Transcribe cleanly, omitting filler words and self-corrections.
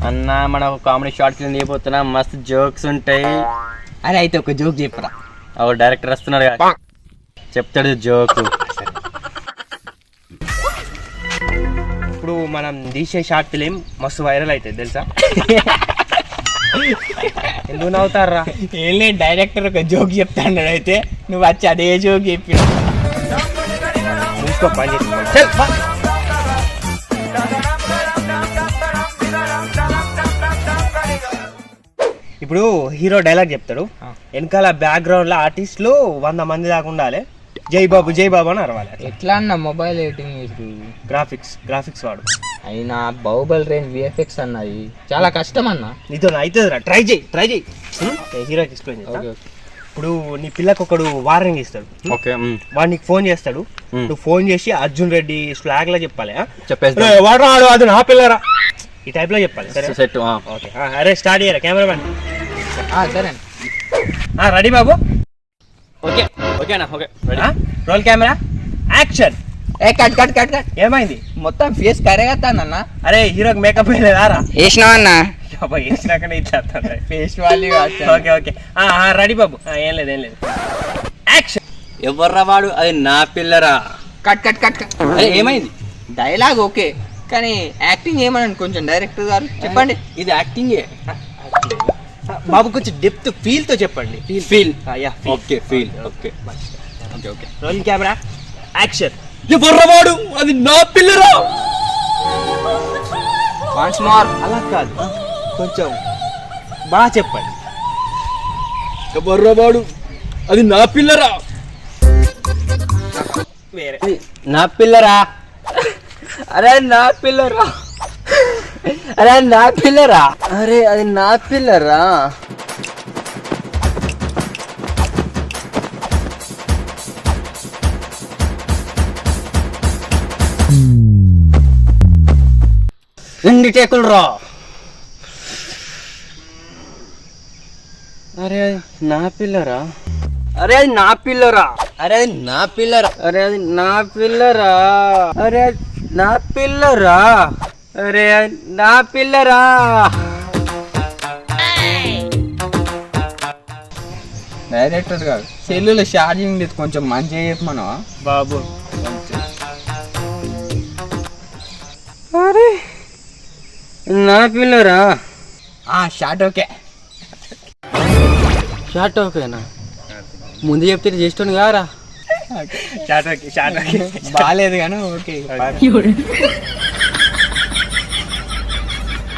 అన్న మనం comedy short film తీయబోతున్నా, మస్తు జోక్స్ ఉంటాయి. అరే అయితే ఒక జోక్ చెప్పరా. డైరెక్టర్ వస్తున్నారు కదా, చెప్తాడు జోక్. ఇప్పుడు మనం తీసే షార్ట్ ఫిలిం మస్తు వైరల్ అవుతుంది తెలుసా? ఎందుకు నవ్వుతారా? ఏం లేదు, డైరెక్టర్ ఒక జోక్ చెప్తాడు, అయితే నువ్వు వచ్చి అదే జోక్ చెప్పి చూసుకో పని చేసి. ఇప్పుడు హీరో డైలాగ్ చెప్తాడు, వెనకాల బ్యాక్గ్రౌండ్ లో ఆర్టిస్టులు 100 మంది దాకా ఉండాలి. జై బాబు జై బాబు అని అరవాలి. ఎట్లా అన్న మొబైల్ ఎడిటింగ్ గ్రాఫిక్స్ వాడు. అయినా బాహుబలి రేంజ్ విఎఫ్ఎక్స్ అన్నది చాలా కష్టం అన్న. నీతో అవుతుందిరా, ట్రై చేయి. హీరోకి ఎక్స్ప్లెయిన్ చేస్తా. ఇప్పుడు నీ పిల్లకు ఒకడు వార్నింగ్ ఇస్తాడు, వాడు నీకు ఫోన్ చేస్తాడు. నువ్వు ఫోన్ చేసి అర్జున్ రెడ్డి స్లాగ్ లా చెప్పాలి. వాడు రాడు, అది నా పిల్లరా, ఈ టైప్ లో చెప్పాలి. సెట్. ఓకే, అరే స్టార్ట్ చేయరా కెమెరామెన్. సరే రెడీ బాబు? ఓకేనా? Okay, roll camera, action. Cut. ఏమైంది? మొత్తం ఫేస్ కరేగతానన్న. అరే హీరోకి మేకప్ వేయలేదారా? వేసినావన్నా వేసినాకనే ఇట్లా ఫేస్ వాళ్ళు. ఓకే రెడీ బాబు. ఏం లేదు యాక్షన్. ఎవర్రా వాడు? అది నా పిల్లరా. కట్. అరే ఏమైంది? డైలాగ్ ఓకే, కానీ యాక్టింగ్ ఏమని కొంచెం డైరెక్టర్ గారు చెప్పండి. ఇది యాక్టింగే బాబు, కొంచెం డెప్త్ ఫీల్ తో చెప్పండి. Feel. Okay feel. Okay. Roll camera, action. ఎవర్రా వాడు? అది నా పిల్లరా. Once more. అలా కాదు, కొంచెం బాగా చెప్పండి. ఎవర్రా వాడు? అది నా పిల్లరా. వేరే నా పిల్లరా. అరే నా పిల్లరా. అరే నా పిల్లరా. అరే అది నా పిల్లరా. రెండు టేకులు రా. అరే అది నా పిల్లరా. అరే అది నా పిల్లరా. అరే అది నా పిల్లరా. అరే అది నా పిల్లరా. అరే అది నా పిల్లరా. అరే అది నా పిల్లరా. డైరెక్టర్ గారు సెల్లులో ఛార్జింగ్ లేదు, కొంచెం మంచిగా చెప్పమనవా బాబు? అరే నా పిల్లరా. Short okay. షార్ట్ ఓకేనా? ముందు చెప్తే చేస్తాను కారా. Short okay. బాగాలేదు కానీ ఓకే.